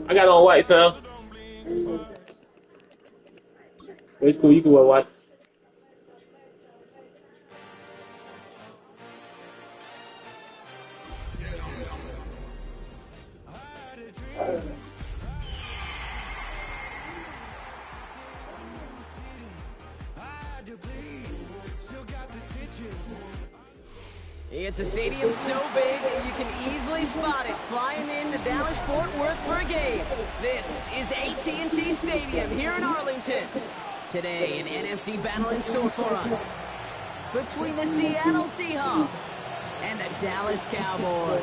I got on white, fam. It's cool. You can wear white. It's a stadium so big you can easily spot it flying into Dallas-Fort Worth for a game. This is AT&T Stadium here in Arlington. Today, an NFC battle in store for us between the Seattle Seahawks and the Dallas Cowboys.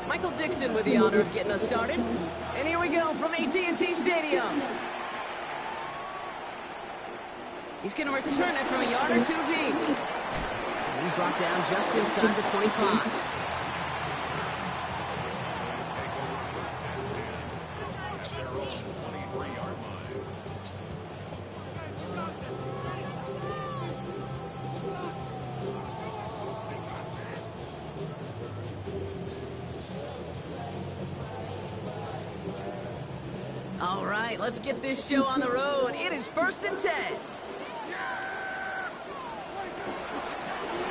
Michael Dixon with the honor of getting us started. And here we go from AT&T Stadium. He's going to return it from a yard or two deep. And he's brought down just inside the 25. All right, let's get this show on the road. It is 1st and 10.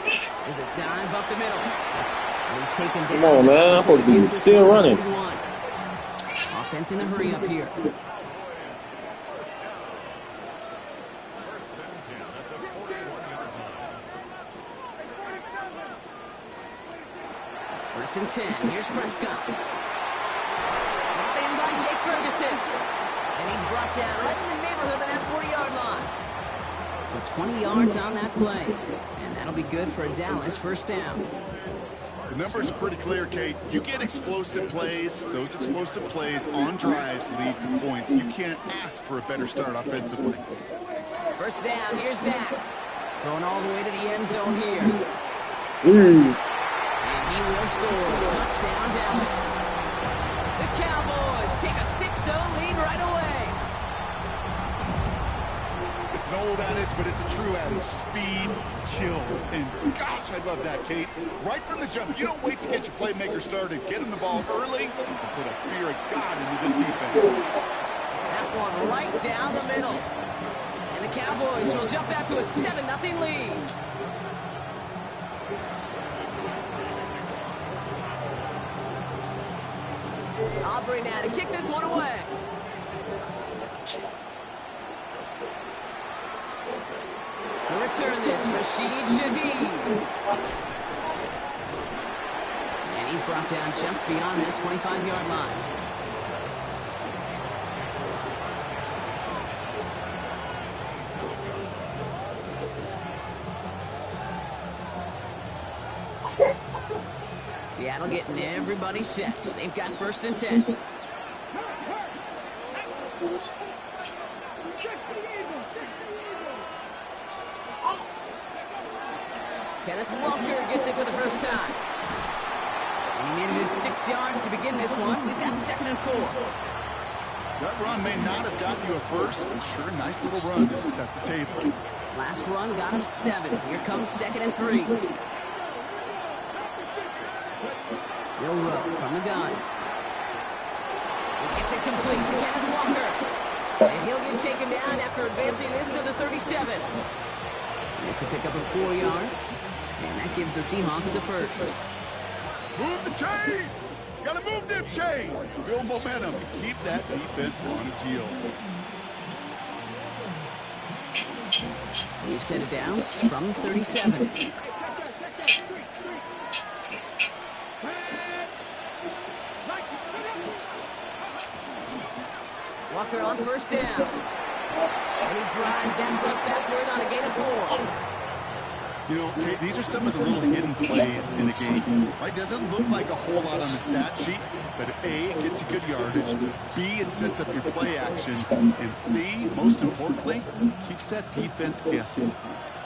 There's a dive up the middle. And he's taken down. Come on, man. I'm supposed to be still running. Offense in a hurry up here. First and 10. Here's Prescott. By Jake Ferguson. And he's brought down right in the neighborhood of that 40-yard line. So 20 yards on that play. And that'll be good for a Dallas first down. The numbers are pretty clear, Kate. You get explosive plays. Those explosive plays on drives lead to points. You can't ask for a better start offensively. First down, here's Dak. Going all the way to the end zone here. Ooh. And he will score. Touchdown, Dallas. The Cowboys take a 6-0 lead right away. It's an old adage, but it's a true adage. Speed kills. And gosh, I love that, Kate. Right from the jump, you don't wait to get your playmaker started. Get him the ball early and put a fear of God into this defense. That one right down the middle. And the Cowboys will jump out to a 7-0 lead. Aubrey now to kick this one away. To return this, Rashid Shaheed. And he's brought down just beyond that 25-yard line. Seattle getting everybody set. They've got 1st and 10. Kenneth Walker gets it for the first time. And he manages 6 yards to begin this one. We've got 2nd and 4. That run may not have gotten you a first, but sure, nice little run to set the table. Last run got him 7. Here comes 2nd and 3. Will Rowe from the gun. He gets it complete to Kenneth Walker. And he'll get taken down after advancing this to the 37. It's a pickup of 4 yards. And that gives the Seahawks the first. Move the chains! Gotta move them chains! Build momentum and keep that defense on its heels. We've set it down from 37. Walker on first down. And he drives that foot backward on a gain of 4. You know, Kate, these are some of the little hidden plays in the game. Right? Doesn't look like a whole lot on the stat sheet, but A, it gets you good yardage. B, it sets up your play action. And C, most importantly, keeps that defense guessing.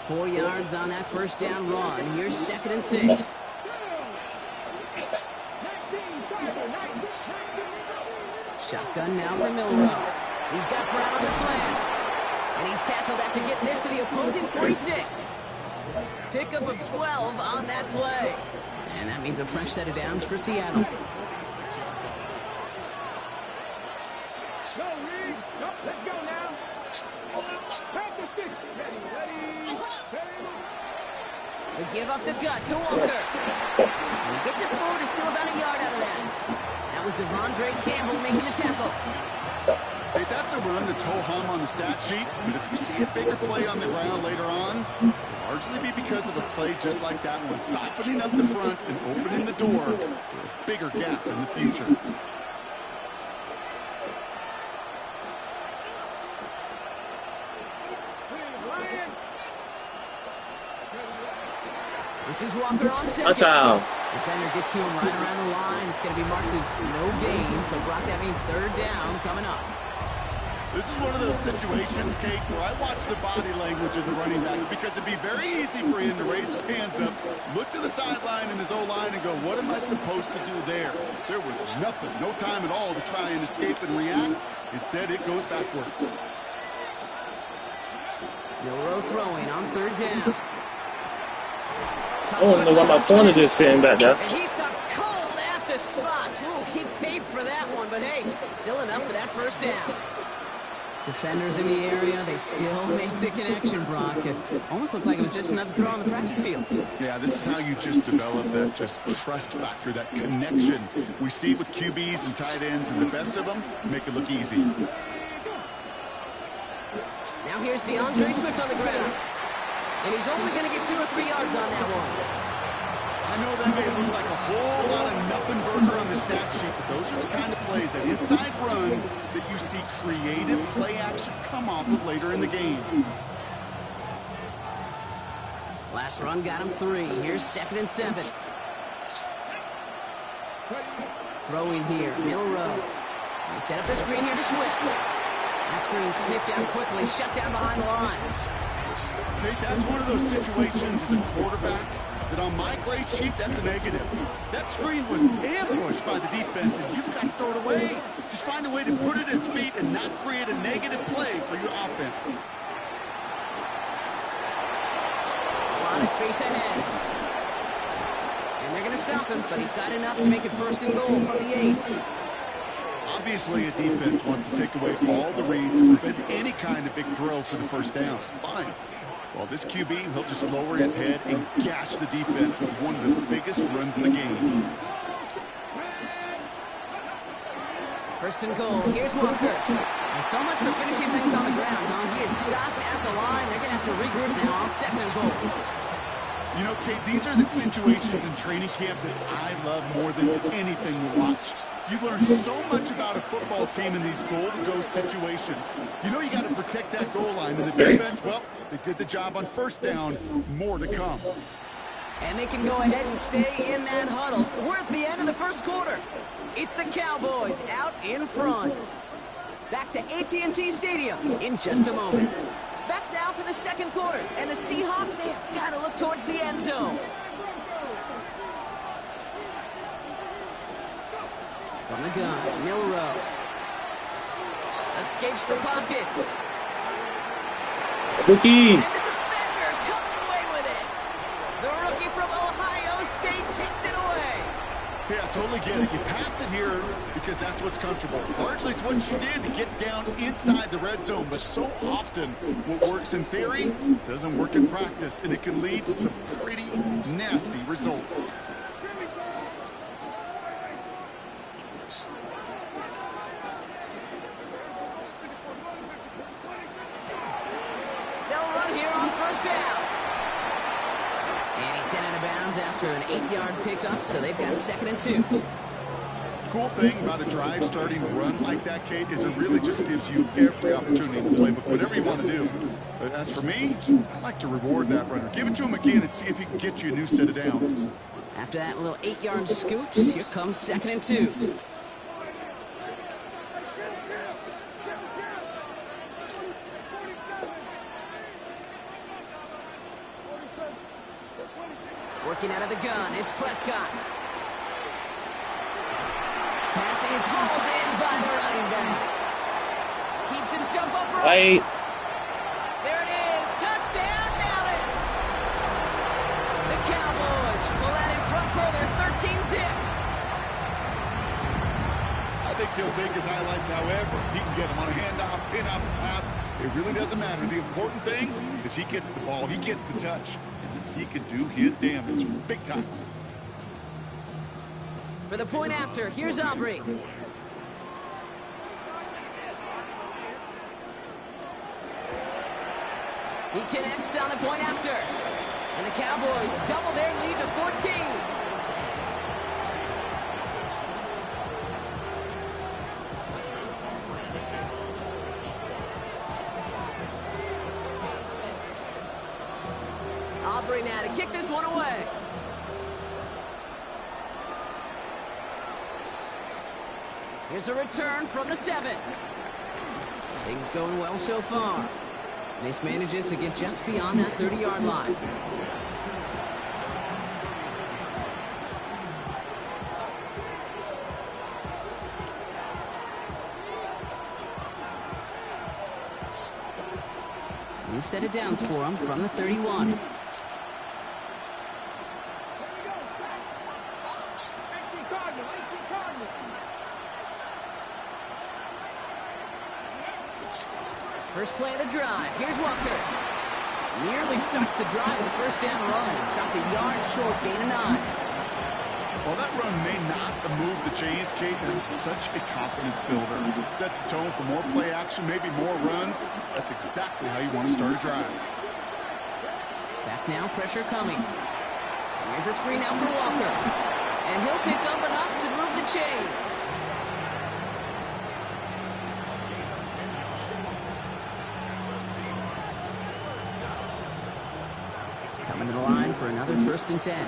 4 yards on that first down run. Here's 2nd and 6. Shotgun now for Milrow. He's got Brown on the slant. And he's tackled after getting this to the opposing 46. Pickup of 12 on that play. And that means a fresh set of downs for Seattle. They give up the gut to Walker. And he gets it forward to still about a yard out of that. That was Devondre Campbell making the tackle. Hey, that's a run that's ho-hum on the stat sheet, but if you see a bigger play on the ground later on, it'll largely be because of a play just like that one, siphoning up the front and opening the door for a bigger gap in the future. This is Walker on second. Touchdown. Defender gets to him right around the line. It's going to be marked as no gain. So, Brock, that means 3rd down coming up. This is one of those situations, Kate, where I watch the body language of the running back because it'd be very easy for him to raise his hands up, look to the sideline in his O-line and go, what am I supposed to do there? There was nothing, no time at all to try and escape and react. Instead, it goes backwards. Milrow throwing on 3rd down. I don't know why my corner just sitting back there. And he stopped cold at the spot. Ooh, he paid for that one, but hey, still enough for that first down. Defenders in the area, they still make the connection, Brock. It almost looked like it was just another throw on the practice field. Yeah, this is how you just develop that just trust factor, that connection. We see it with QBs and tight ends, and the best of them make it look easy. Now here's DeAndre Swift on the ground. And he's only going to get 2 or 3 yards on that one. I know that may look like a whole lot of nothing burger on the stat sheet, but those are the kind of plays, that inside run, that you see creative play action come off of later in the game. Last run got him 3. Here's 2nd and 7. Throwing here, Milrow. They set up the screen here to Swift. That screen sniffed out quickly, shut down behind the line. Okay, that's one of those situations as a quarterback that on my grade sheet, that's a negative. That screen was ambushed by the defense, and you've got to throw it away. Just find a way to put it at his feet and not create a negative play for your offense. A lot of space ahead. And they're going to stop him, but he's got enough to make it 1st and goal from the 8. Obviously, a defense wants to take away all the reads and prevent any kind of big throw for the first down. Fine. Well, this QB, he'll just lower his head and gash the defense with one of the biggest runs of the game. 1st and goal. Here's Walker. And so much for finishing things on the ground, huh? He is stopped at the line. They're going to have to regroup now on 2nd and goal. You know, Kate, these are the situations in training camp that I love more than anything to watch. You learn so much about a football team in these goal-to-go situations. You know you got to protect that goal line, and the defense, well, they did the job on 1st down. More to come. And they can go ahead and stay in that huddle. We're at the end of the 1st quarter. It's the Cowboys out in front. Back to AT&T Stadium in just a moment. Back now for the 2nd quarter, and the Seahawks, they have got to look towards the end zone. From the gun, Milrow. Escapes the pocket. Rookie. And the defender comes away with it. The rookie from Ohio State takes it away. Yeah, I totally get it. You pass it here because that's what's comfortable. Largely it's what you did to get down inside the red zone, but so often what works in theory doesn't work in practice, and it can lead to some pretty nasty results. They'll run here on 1st Sent out of bounds after an 8-yard pickup, so they've got 2nd and 2. Cool thing about a drive starting run like that, Kate, is it really just gives you every opportunity to play with whatever you want to do. But as for me, I like to reward that runner. Give it to him again and see if he can get you a new set of downs. After that little 8-yard scoot, here comes 2nd and 2. Working out of the gun, it's Prescott. Passing is hauled in by the running back. Keeps himself upright. There it is. Touchdown, Dallas. The Cowboys pull that in front further, 13-zip. I think he'll take his highlights however. He can get him on a handoff, pin off a pass. It really doesn't matter. The important thing is he gets the ball. He gets the touch. He can do his damage big time. For the point after, here's Aubrey. He connects on the point after. And the Cowboys double their lead to 14. Aubrey now to kick this one away. Here's a return from the 7. Things going well so far. This manages to get just beyond that 30-yard line. New set of downs for him from the 31. First play of the drive. Here's Walker. Nearly starts the drive with a first down run. Stopped a yard short, gain of 9. While that run may not move the chains, Kate, that is such a confidence builder. It sets the tone for more play action, maybe more runs. That's exactly how you want to start a drive. Back now, pressure coming. Here's a screen out for Walker. And he'll pick up enough to move the chains. Coming to the line for another 1st and 10.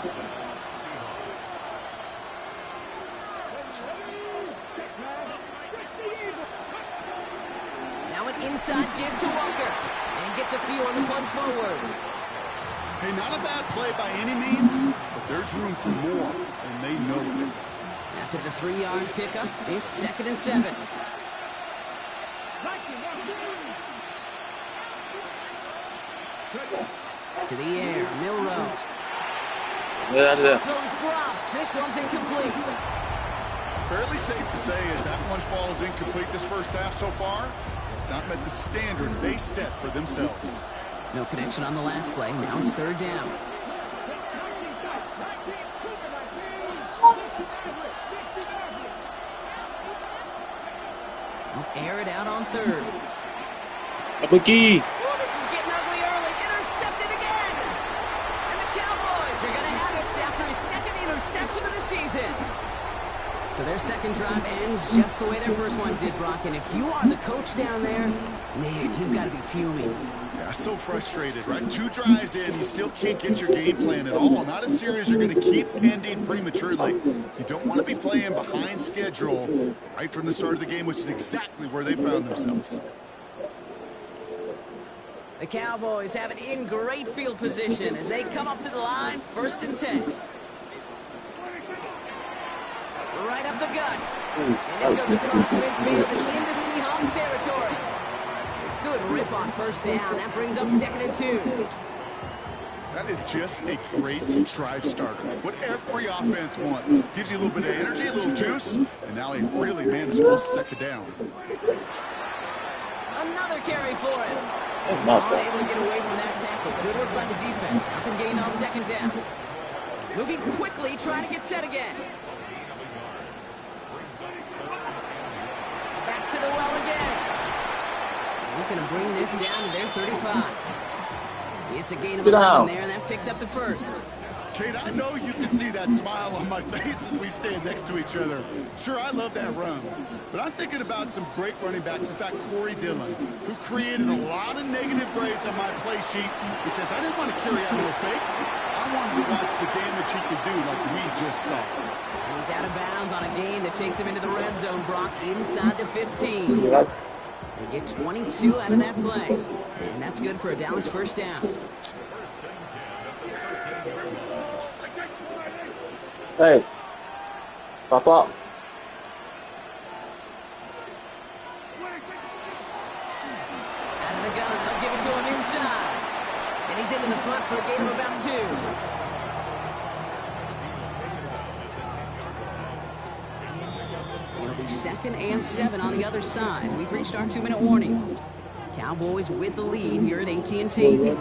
Now an inside give to Walker. And he gets a few on the punch forward. Hey, not a bad play by any means, but there's room for more, and they know it. After the 3-yard pickup, it's 2nd and 7. To the air, Milrow. Throws drops. This one's incomplete. Fairly safe to say as that one falls incomplete this first half so far, it's not met the standard they set for themselves. No connection on the last play. Now it's 3rd down. They'll air it out on 3rd. A bookie. Oh, this is getting ugly early. Intercepted again. And the Cowboys are going to have it after his 2nd interception of the season. So their 2nd drive ends just the way their first one did, Brock. And if you are the coach down there, man, you've got to be fuming. Yeah, so frustrated, right? 2 drives in, you still can't get your game plan at all. Not a series you're going to keep ending prematurely. You don't want to be playing behind schedule right from the start of the game, which is exactly where they found themselves. The Cowboys have it in great field position as they come up to the line, 1st and 10. Right up the gut. And this goes across midfield and into Seahawks territory. Good rip on 1st down. That brings up 2nd and 2. That is just a great drive starter. What every offense wants. Gives you a little bit of energy, a little juice, and now a really manageable 2nd down. Another carry for him. Not able to get away from that tackle. Good work by the defense. Nothing gained on 2nd down. Moving quickly, trying to get set again. Back to the well again. He's going to bring this down to their 35. It's a gain of 11 there, and that picks up the 1st. Kate, I know you can see that smile on my face as we stand next to each other. Sure, I love that run, but I'm thinking about some great running backs. In fact, Corey Dillon, who created a lot of negative grades on my play sheet because I didn't want to carry out no fake. I wanted to watch the damage he could do like we just saw. And he's out of bounds on a gain that takes him into the red zone, Brock, inside the 15. They get 22 out of that play, and that's good for a Dallas first down. Hey, pop up. Out of the gun, they'll give it to him inside. And he's into the front for a gain of about 2. It'll be 2nd and 7 on the other side. We've reached our 2-minute warning. Cowboys with the lead here at AT&T.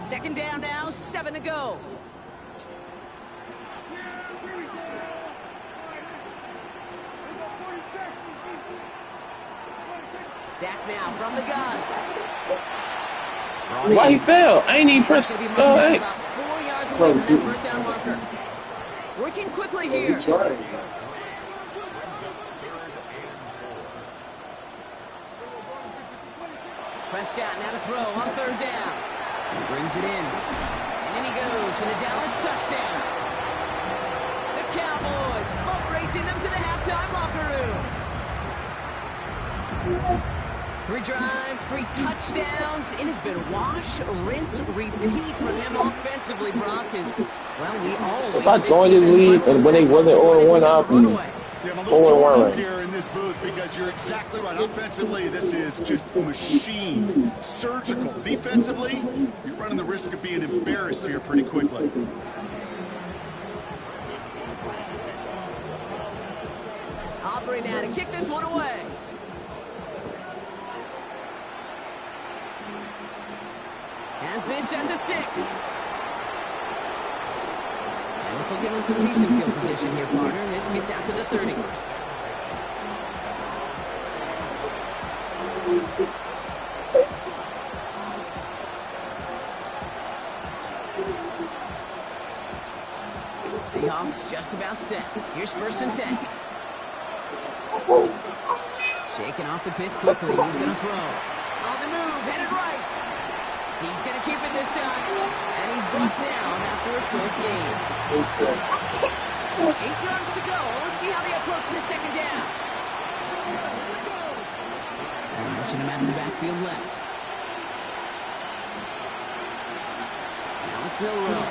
Second down now, 7 to go. Dak now from the gun. Why he fell? I ain't even press X. 4 yards away from that first down marker. Working quickly here. Prescott now to throw on 3rd down. He brings it in. And in he goes for the Dallas touchdown. The Cowboys boat racing them to the halftime locker room. 3 drives, 3 touchdowns. It has been wash, rinse, repeat for them offensively, Brock. Well, we all if I joined this league and when they wasn't 0-1, I'd be 4-1 right here in this booth because you're exactly right. Offensively, this is just a machine. Surgical. Defensively, you're running the risk of being embarrassed here pretty quickly. Aubrey now to kick this one away. Has this at the 6. And this will give him some decent field position here, partner. And this gets out to the 30. Seahawks just about set. Here's 1st and 10. Shaking off the pit quickly. He's going to throw. On the move, headed right. He's going to keep it this time. And he's brought down after a short gain. 8 yards to go. Let's see how they approach this 2nd down. And rushing him out of the backfield left. Now it's Milrow.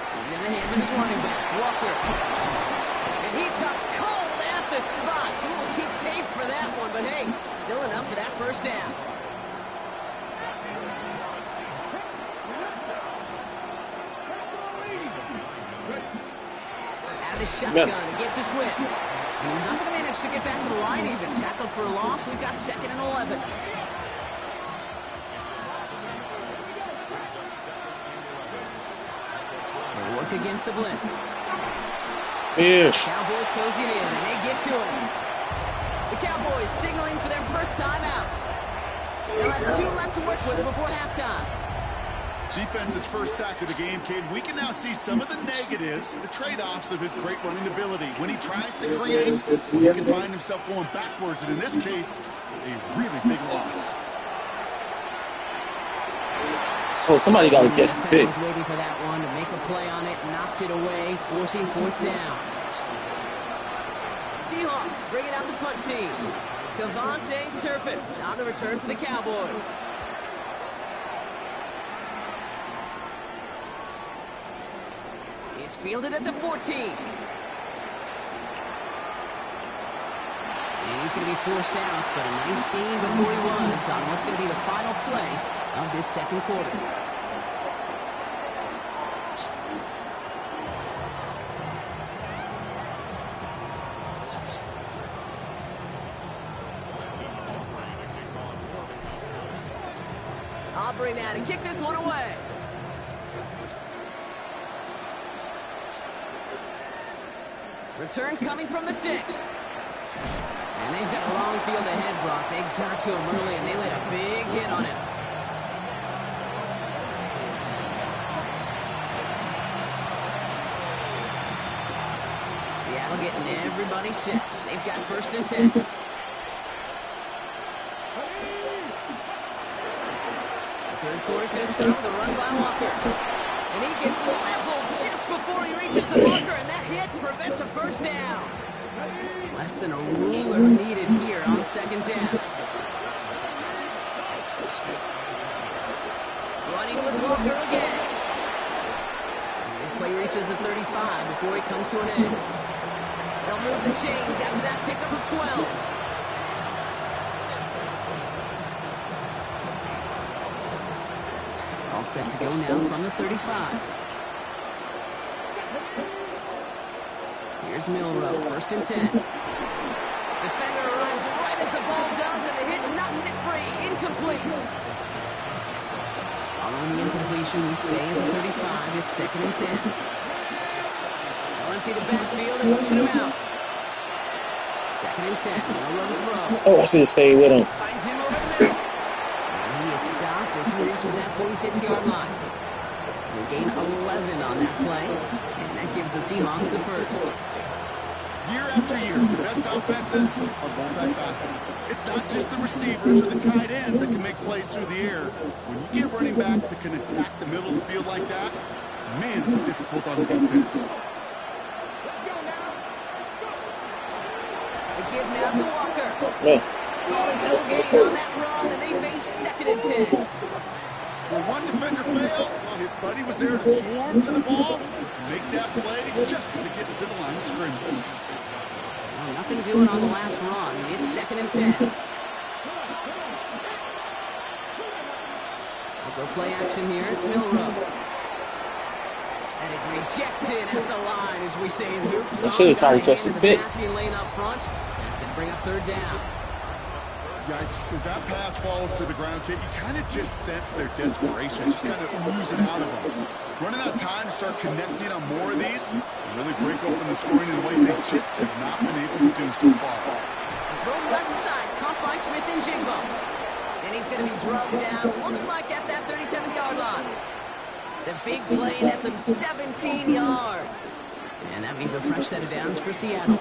Into the hands of his running back, Walker. And he's not cold at the spot. We will keep paid for that one, but hey, still enough for that first down. Out of the shotgun to get to Swift. And he's not going to manage to get back to the line even. Tackled for a loss. We've got 2nd and 11. Work against the blitz. Yes. Cowboys closing in, and they get to him. The Cowboys signaling for their first time out. They'll have 2 left to work with before halftime. Defense's first sack of the game, Cade. We can now see some of the negatives, the trade-offs of his great running ability. When he tries to create, he can find himself going backwards, and in this case, a really big loss. So somebody got to catch the pick. Was waiting for that one to make a play on it, knocked it away, forcing 4th down. Seahawks bringing out the punt team. Cavante Turpin on the return for the Cowboys. It's fielded at the 14. And he's going to be forced out, but a nice gain before he was on what's going to be the final play of this 2nd quarter. Aubrey now to kick this one away. Return coming from the 6. And they've got a long field ahead, Brock. block. They got to him early, and they laid a big hit on him. Seattle getting everybody set. They've got 1st and 10. The third quarter's going to start with a run by Walker. And he gets leveled just before he reaches the marker, and that hit prevents a 1st down. Less than a ruler needed here on 2nd down. Running with Walker again. And this play reaches the 35 before he comes to an end. They'll move the chains after that pickup of 12. All set to go now from the 35. Here's Milrow, 1st and 10. Defender arrives right as the ball does, and the hit knocks it free. Incomplete. Following the incompletion, we stay at the 35. It's 2nd and 10. They'll empty the backfield and motion him out. 2nd and 10. Milrow to throw. Oh, I should have stayed with him. Finds him over the middle. And he is stopped as he reaches that 46-yard line. They gain 11 on that play, and that gives the Seahawks the 1st. Year after year, the best offenses are multifaceted. It's not just the receivers or the tight ends that can make plays through the air. When you get running backs that can attack the middle of the field like that, man, it's difficult on defense. The give now to Walker. Yeah. Called no gain on that run, and they face 2nd and 10. When one defender failed, well, his buddy was there to swarm to the ball and make that play just as it gets to the line of scrimmage. Well, nothing doing on the last run. It's 2nd and 10. We'll go play action here. It's Milrow. That is rejected at the line, as we say in hoops. I should have tried to catch the bit. Passing lane up front. That's going to bring up 3rd down. Yikes, as that pass falls to the ground, kid, you kind of just sense their desperation, just kind of oozing out of them. Running out of time to start connecting on more of these and really break open the scoring in a way they just have not been able to do so far. Throw left side, caught by Smith and Jigbo. And he's going to be drugged down, looks like at that 37-yard line. The big play nets him 17 yards. And that means a fresh set of downs for Seattle.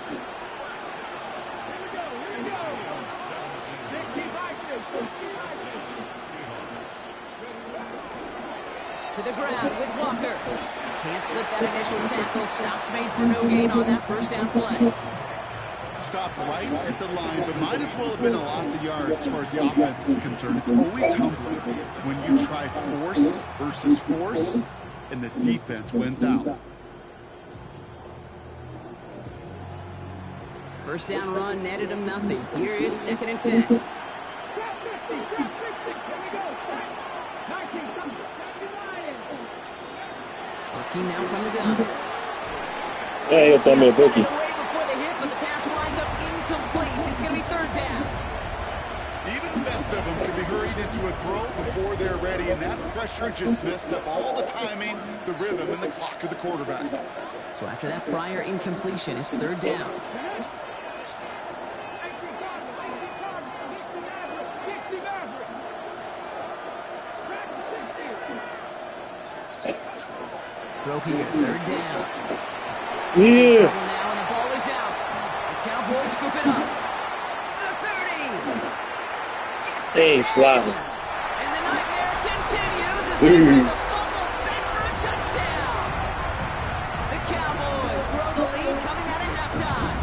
To the ground with Walker. Can't slip that initial tackle. Stops made for no gain on that 1st down play. Stopped right at the line, but might as well have been a loss of yards as far as the offense is concerned. It's always humbling when you try force versus force, and the defense wins out. 1st down run netted him nothing. Here is 2nd and 10. Working now from the gun. Yeah, he'll throw me a bookie. Before the hit, but the pass winds up incomplete. It's going to be 3rd down. Even the best of them can be hurried into a throw before they're ready, and that pressure just messed up all the timing, the rhythm, and the clock of the quarterback. So after that prior incompletion, it's 3rd down. Throw here, 3rd down. Yeah. Now, and the ball is out. The Cowboys scoop it up. The 30. Hey, sliding. And the nightmare continues as they bring the fumble back for a touchdown. The Cowboys grow the lead coming out of halftime.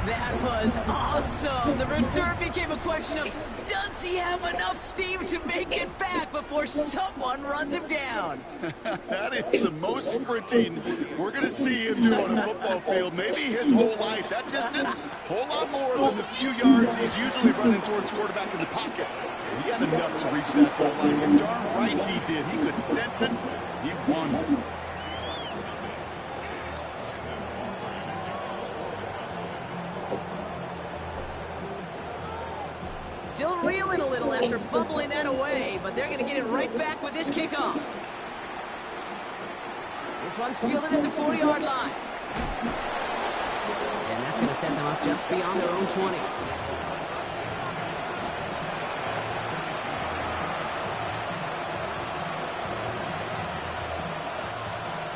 That was awesome. The return became a question of, does he have enough steam to make it back before someone runs him down? That is the most sprinting we're going to see him do on a football field, maybe his whole life. That distance, a whole lot more than the few yards he's usually running towards quarterback in the pocket. He had enough to reach that goal line, and darn right he did. He could sense it. He won. Still reeling a little after fumbling that away, but they're going to get it right back with this kickoff. This one's fielded at the 40-yard line. And that's going to set them up just beyond their own 20.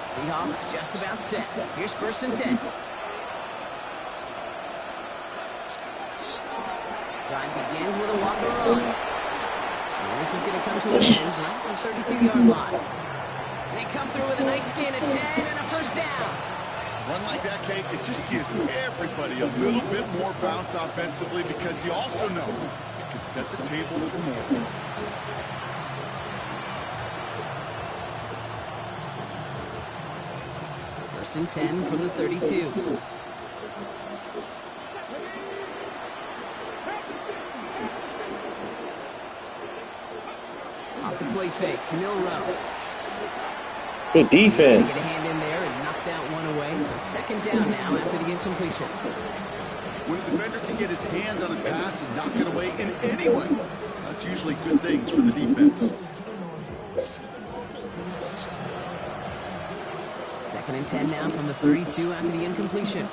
Seahawks just about set. Here's 1st and 10. Drive begins with a walker run. And this is going to come to an end right on the 32-yard line. They come through with a nice gain of 10 and a 1st down. Run like that, Kate, it just gives everybody a little bit more bounce offensively because you also know it can set the table for more. First and 10 from the 32. Off the play fake, Milrow. Good defense. Get a hand in there and knock that one away. So 2nd down now after the incompletion. When a defender can get his hands on a pass and knock it away in any way, that's usually good things for the defense. 2nd and 10 now from the 32 after the incompletion.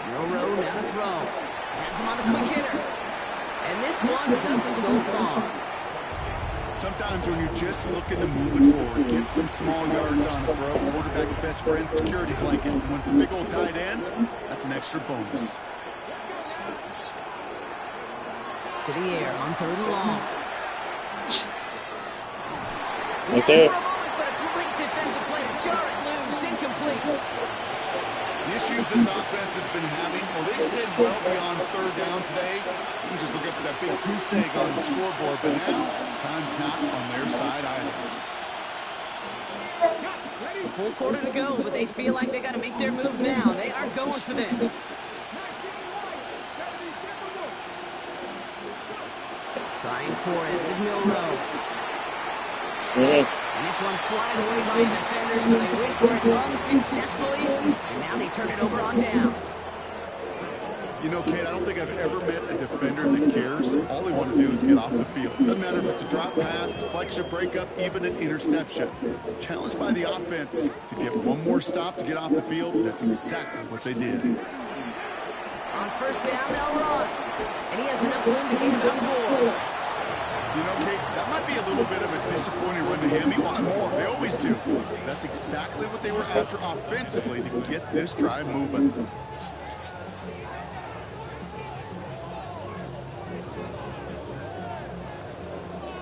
Milrow now to throw. Has him on the quick hitter. And this one doesn't go far. Sometimes when you're just looking to move it forward, get some small yards on a throw, quarterback's best friend, security blanket. When it's a big old tight end, that's an extra bonus. To the air on 3rd and long. Yes, sir. But a great defensive play to jar it loose, incomplete. The issues this offense has been having, well, they extend well beyond 3rd down today. You can just look up at that big goose egg on the scoreboard, but now, time's not on their side either. A full quarter to go, but they feel like they got to make their move now. They are going for this. Trying for it with Milrow. And this one swatted away by the defenders, so they wait for it unsuccessfully, and now they turn it over on downs. You know, Kate, I don't think I've ever met a defender that cares. All they want to do is get off the field. Doesn't matter if it's a drop pass, deflection, breakup, even an interception. Challenged by the offense to get one more stop to get off the field, that's exactly what they did. On 1st down, they'll run. And he has enough room to gain about 4. You know, Kate, that might be a little bit of a disappointing run to him. He wanted more. They always do. That's exactly what they were after offensively to get this drive moving.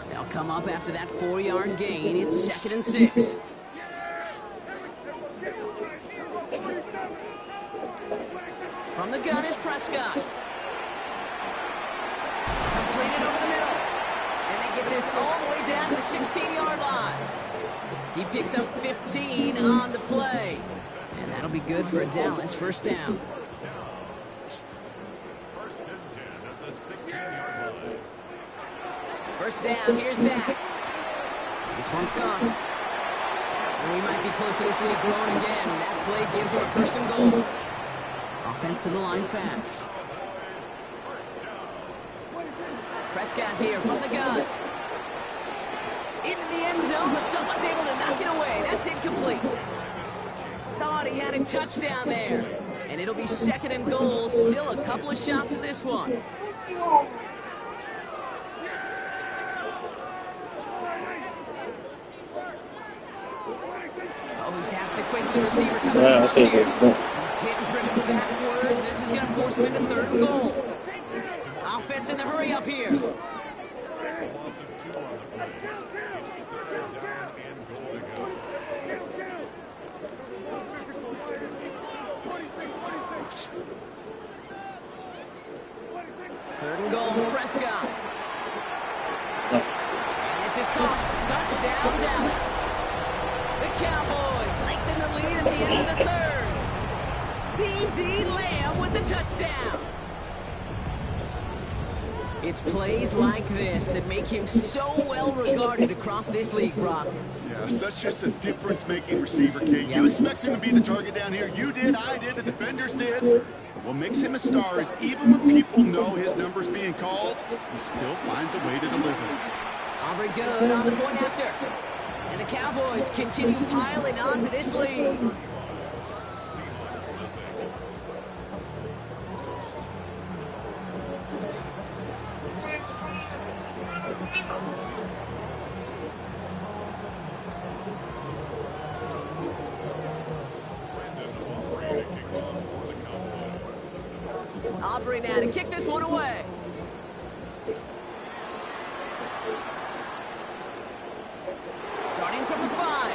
They'll come up after that 4-yard gain. It's 2nd and 6. From the gun is Prescott. Completed over the middle. And they get this all the way down to the 16-yard line. He picks up 15 on the play. And that'll be good for a Dallas 1st down. First and 10 at the 16-yard line. 1st down, here's Dak. This one's caught. And we might be close to this lead growing again. That play gives him a 1st and goal. Offense to the line fast. Prescott here from the gun. Into the end zone, but someone's able to knock it away. That's incomplete. Thought he had a touchdown there. And it'll be 2nd and goal. Still a couple of shots at this one. Oh, he taps it quick to the receiver. Yeah, I see this. He's hitting for him backwards. This is going to force him into 3rd and goal. Offense in the hurry up here. Loss of 2 on the play. Keeps the 3rd down and goal to go. 3rd and goal, Prescott. And this is caught. Touchdown, Dallas. The Cowboys lengthen the lead at the end of the 3rd. C.D. Lamb with the touchdown. It's plays like this that make him so well regarded across this league, Brock. Yeah, such just a difference-making receiver, Kate. You expect him to be the target down here. You did, I did, the defenders did. But what makes him a star is even when people know his number's being called, he still finds a way to deliver. Aubrey good on the point after. And the Cowboys continue piling onto this lead. Aubrey now to kick this one away. Starting from the 5.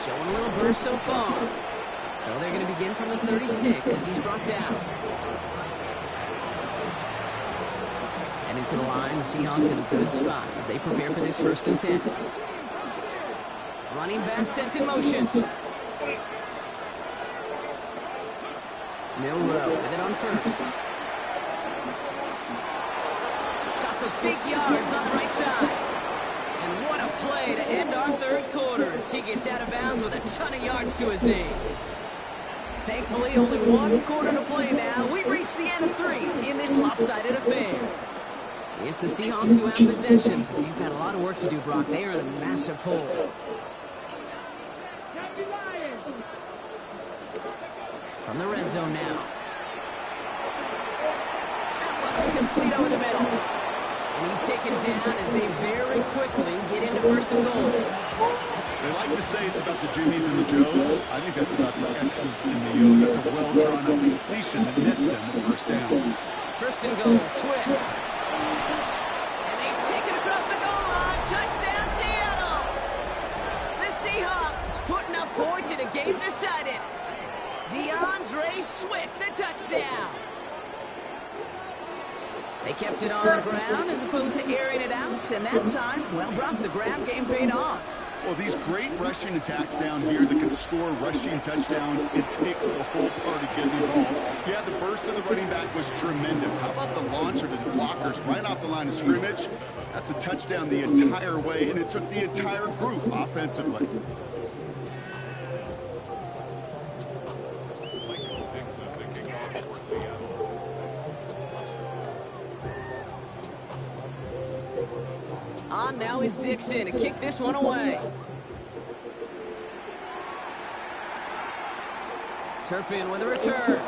Showing a little burst so far. So they're going to begin from the 36 as he's brought down. Heading to the line, the Seahawks in a good spot as they prepare for this 1st and 10. Running back sent in motion. Milrow with it on 1st. Got for big yards on the right side. And what a play to end our 3rd quarter as he gets out of bounds with a ton of yards to his name. Thankfully, only 1 quarter to play now. We reach the end of 3 in this lopsided affair. It's the Seahawks who have possession. They've got a lot of work to do, Brock. They are in a massive hole. From the red zone now. That was complete over the middle. And he's taken down as they very quickly get into 1st and goal. They like to say it's about the Jimmies and the Joes. I think that's about the X's and the O's. That's a well-drawn-up completion that nets them a 1st down. 1st and goal, Swift. And they take it across the goal line. Touchdown, Seattle. The Seahawks putting up points in a game decided. DeAndre Swift, the touchdown. They kept it on the ground as opposed to airing it out, and that time, well, Brock, the ground game paid off. Well, these great rushing attacks down here that can score rushing touchdowns, it takes the whole party getting involved. Yeah, the burst of the running back was tremendous. How about the launch of his blockers right off the line of scrimmage? That's a touchdown the entire way, and it took the entire group offensively. On now is Dixon to kick this one away. Turpin with a return.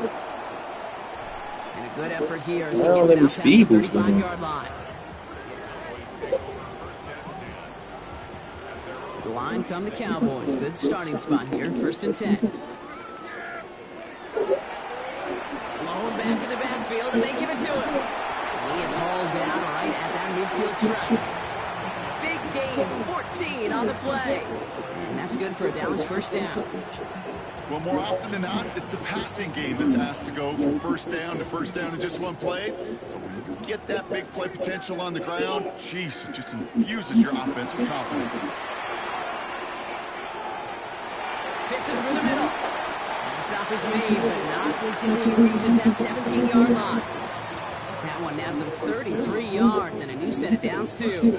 And a good effort here as he gets it out past the 35-yard line. To the line come the Cowboys. Good starting spot here, 1st and 10. Low and back in the backfield, and they give it to him. And he is hauled down right at that midfield stripe. Gain 14 on the play. And that's good for a Dallas 1st down. Well, more often than not, it's the passing game that's asked to go from 1st down to 1st down in just 1 play. But when you get that big play potential on the ground, jeez, it just infuses your offense with confidence. Fits it through the middle. And the stop is made, but not until he reaches that 17-yard line. That one nabs him 33 yards and a new set of downs, too.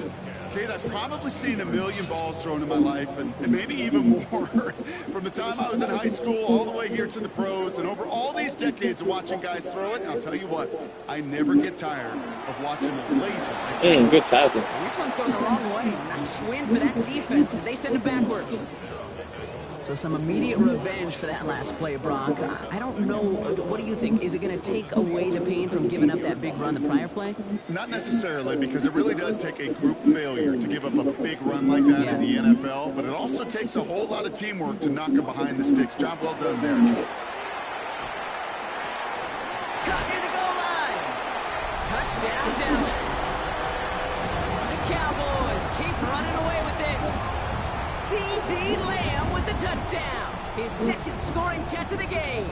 Kate, I've probably seen a million balls thrown in my life, and maybe even more. From the time I was in high school all the way here to the pros, and over all these decades of watching guys throw it, and I'll tell you what, I never get tired of watching a laser like that. Good tackle. And this one's going the wrong way. Nice win for that defense as they send it backwards. So some immediate revenge for that last play, Brock. I don't know. What do you think? Is it going to take away the pain from giving up that big run the prior play? Not necessarily, because it really does take a group failure to give up a big run like that in the NFL. But it also takes a whole lot of teamwork to knock them behind the sticks. Job well done there. Caught near the goal line. Touchdown, Dallas. The Cowboys keep running away with this. C.D. Lamb with the touchdown. His 2nd scoring catch of the game.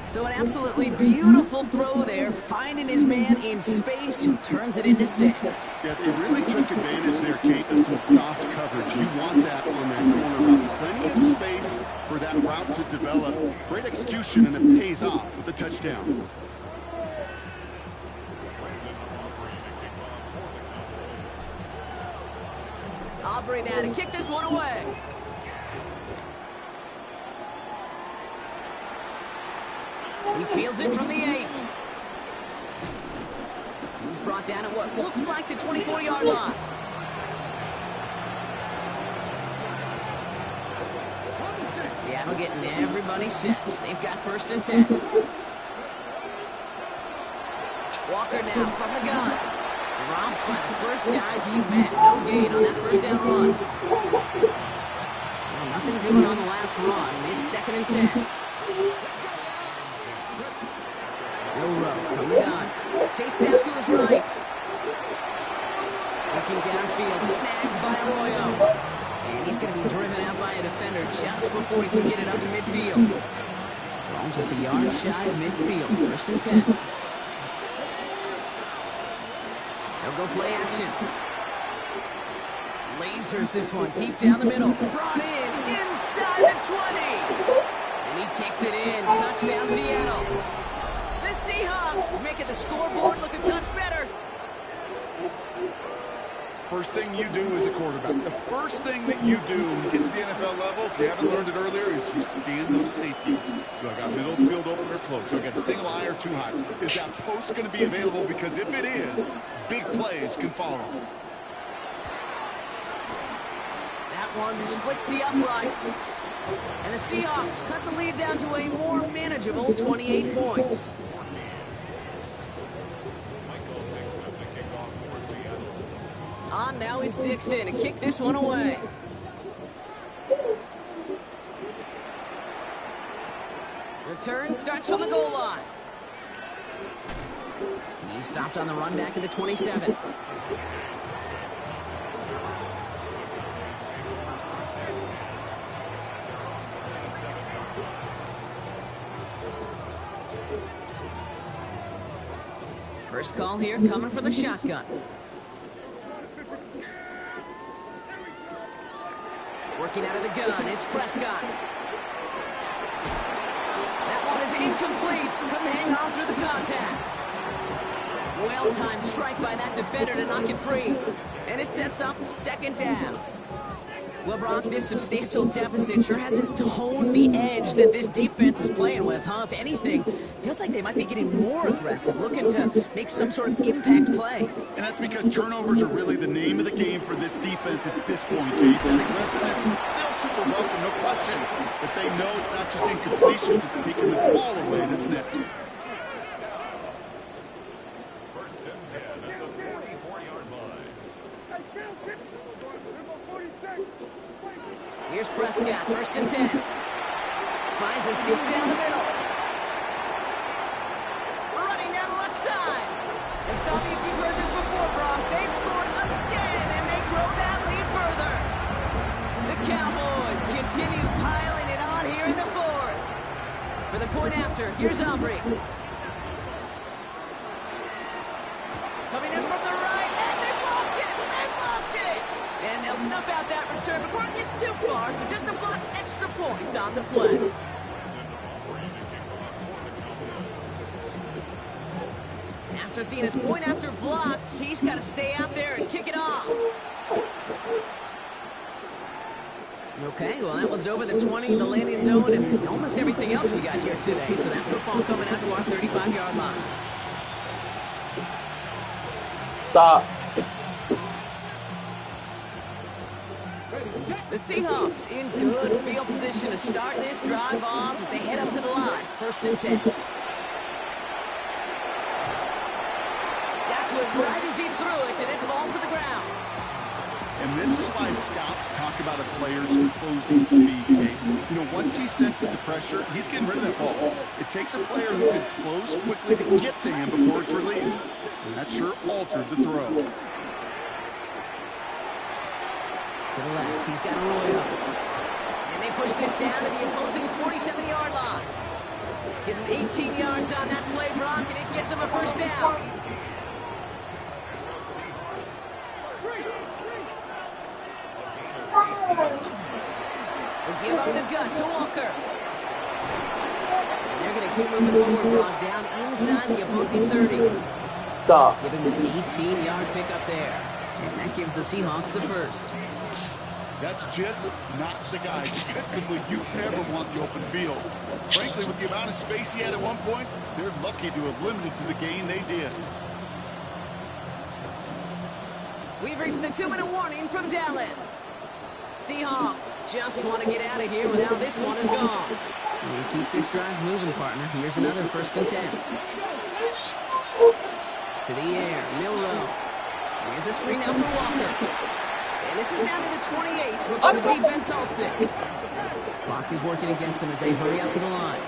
So an absolutely beautiful throw there, finding his man in space who turns it into 6. Yeah, it really took advantage there, Kate, of some soft coverage. You want that on that corner route. Plenty of space for that route to develop. Great execution, and it pays off with the touchdown. Aubrey now to kick this one away. He fields it from the 8. He's brought down at what looks like the 24-yard line. Seattle getting everybody set. They've got 1st and 10. Walker now from the gun. Drops by the first guy he met. No gain on that 1st down run. Well, nothing doing on the last run. It's 2nd and 10. No row from the gun. Chased out to his right. Looking downfield. Snagged by Arroyo. And he's going to be driven out by a defender just before he can get it up to midfield. Well, just a yard shy of midfield. 1st and 10. They'll go play action. Lasers this one deep down the middle. Brought in inside the 20. And he takes it in. Touchdown Seattle. The Seahawks making the scoreboard look a touch better. First thing you do as a quarterback, the first thing that you do when you get to the NFL level, if you haven't learned it earlier, is you scan those safeties. Do I got middle field open or close? Do I got single high or too high? Is that post going to be available? Because if it is, big plays can follow. That one splits the uprights. And the Seahawks cut the lead down to a more manageable 28 points. On now is Dixon to kick this one away. Return starts from the goal line. He stopped on the run back at the 27. First call here coming for the shotgun. Working out of the gun, it's Prescott. That one is incomplete. Couldn't hang on through the contact. Well-timed strike by that defender to knock it free. And it sets up 2nd down. Well, Brock, this substantial deficit sure hasn't honed the edge that this defense is playing with, huh? If anything, feels like they might be getting more aggressive, looking to make some sort of impact play. And that's because turnovers are really the name of the game for this defense at this point, Keith. And aggressiveness still super welcome, no question. But they know it's not just incompletions, it's taking the ball away that's next. 1st and 10 at the 44-yard line. Here's Prescott, 1st and 10. Finds a seam down the middle. Running down the left side. And stop me if you've heard this before, Brock. They've scored again, and they grow that lead further. The Cowboys continue piling it on here in the 4th. For the point after, here's Aubrey. Coming in from the right, and they blocked it! They blocked it! And they'll snuff out that return before it gets too far, so just a block extra points on the play. After seeing his point after blocked, he's got to stay out there and kick it off. Okay, well, that one's over the 20, the landing zone, and almost everything else we got here today. So that football coming out to our 35-yard line. Stop. The Seahawks in good field position to start this drive off as they head up to the line. 1st and 10. Got to it right as he threw it, and it falls to the ground. And this is why scouts talk about a player's closing speed, Kate. You know, once he senses the pressure, he's getting rid of that ball. It takes a player who can close quickly to get to him before it's released. And that sure altered the throw. To the left, he's got Arroyo. And they push this down to the opposing 47-yard line. Give him 18 yards on that play, Brock, and it gets him a 1st down. They give up the gut to Walker. And they're going to keep moving forward, Brock, down inside the opposing 30. Stop. Give him an 18-yard pickup there. And that gives the Seahawks the 1st. That's just not the guy defensively you ever want the open field. Frankly, with the amount of space he had at one point, they're lucky to have limited to the gain they did. We've reached the 2-minute warning from Dallas. Seahawks just want to get out of here with how this one is gone. You keep this drive moving, partner. Here's another 1st and 10. To the air, Milrow. Here's a screen out for Walker. And this is down to the 28 before the defense halts it. Clock is working against them as they hurry up to the line.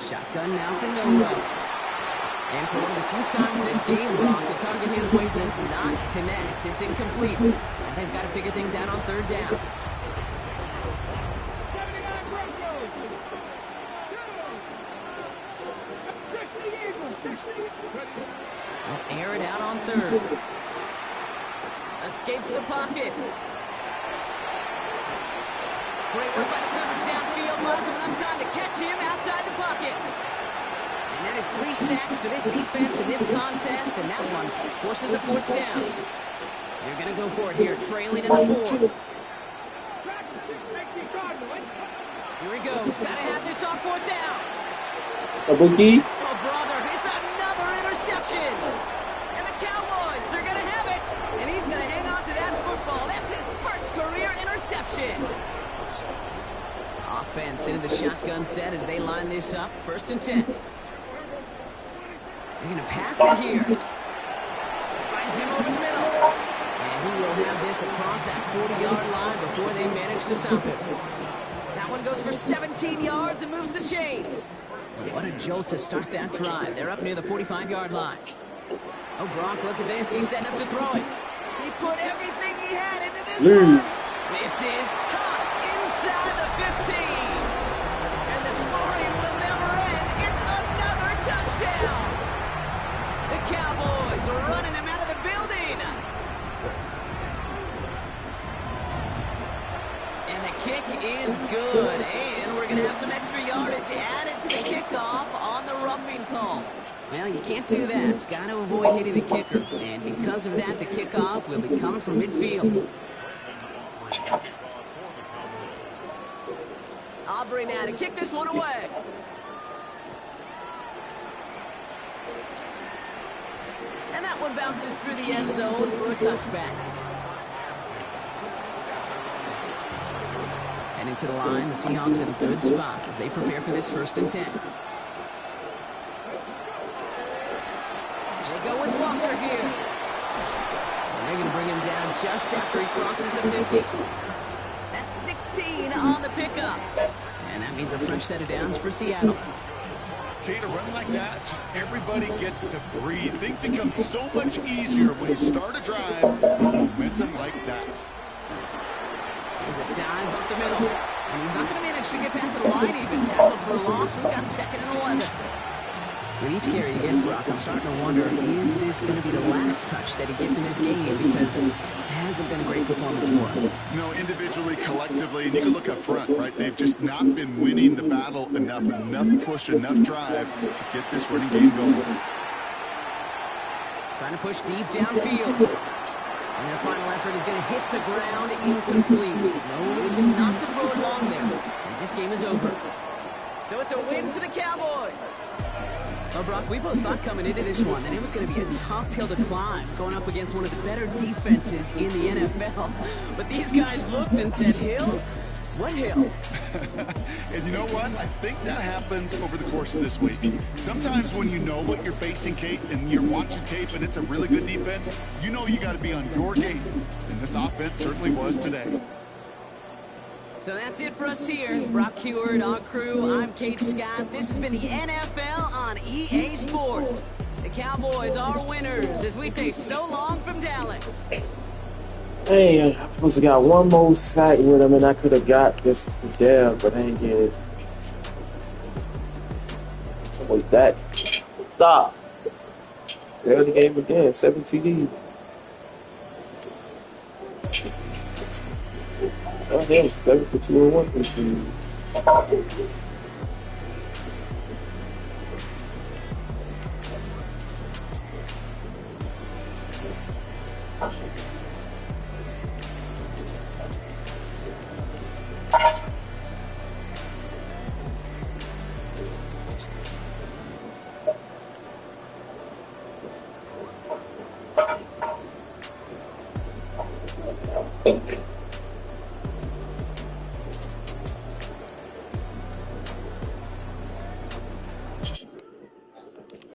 Shotgun now for Milrow. And for one of the few times this game, Brock, the target his way does not connect. It's incomplete. And they've got to figure things out on 3rd down. They'll air it out on 3rd. Escapes the pocket. Great work by the coverage downfield. Buys him enough time to catch him outside the pocket. And that is 3 sacks for this defense in this contest, and that one forces a 4th down. They're going to go for it here, trailing in the 4th. Here he goes. Got to have this on 4th down. Double D. Oh, brother, it's another interception. And the Cowboys are going to have it. And he's going to hang on to that football. That's his first career interception. Offense into the shotgun set as they line this up. 1st and 10. They're going to pass it here. Finds him over the middle. And he will have this across that 40-yard line before they manage to stop it. That one goes for 17 yards and moves the chains. What a jolt to start that drive. They're up near the 45-yard line. Oh, Brock, look at this. He's setting up to throw it. He put everything he had into this one. This is caught inside the 15. And the scoring will never end. It's another touchdown. The Cowboys are running them out of the building. And the kick is good. And we're going to have some extra yardage added to the kickoff on the roughing call. Well, you can't do that. Got to avoid hitting the kicker. And because of that, the kickoff will be coming from midfield. Aubrey now to kick this one away. And that one bounces through the end zone for a touchback. Heading to the line, the Seahawks in a good spot as they prepare for this 1st and 10. They go with Walker here. And they're going to bring him down just after he crosses the 50. That's 16 on the pickup. And that means a fresh set of downs for Seattle. Kate, a run like that, just everybody gets to breathe. Things become so much easier when you start a drive with momentum like that. There's a dive up the middle. And he's not going to manage to get back to the line even. Tackled for a loss. We've got 2nd and 11. With each carry he gets, Brock, I'm starting to wonder, is this going to be the last touch that he gets in this game? Because it hasn't been a great performance for him. No, individually, collectively, and you can look up front, right? They've just not been winning the battle enough push, enough drive to get this running game going. Trying to push deep downfield. And their final effort is going to hit the ground incomplete. No reason not to throw it long there, as this game is over. So it's a win for the Cowboys. Well, Brock, we both thought coming into this one that it was going to be a tough hill to climb, going up against one of the better defenses in the NFL. But these guys looked and said, Hill? What hill? And you know what? I think that happened over the course of this week. Sometimes when you know what you're facing, Kate, and you're watching tape and it's a really good defense, you know you got to be on your game. And this offense certainly was today. So that's it for us here. Brock Heward, our crew. I'm Kate Scott. This has been the NFL on EA Sports. The Cowboys are winners as we say so long from Dallas. Hey, I supposed to got one more sack with him, and I could have got this to Dev, but I ain't get it. Wait, that. Stop. There the game again. 7 TDs. Oh, hell, 7 for 201 this season.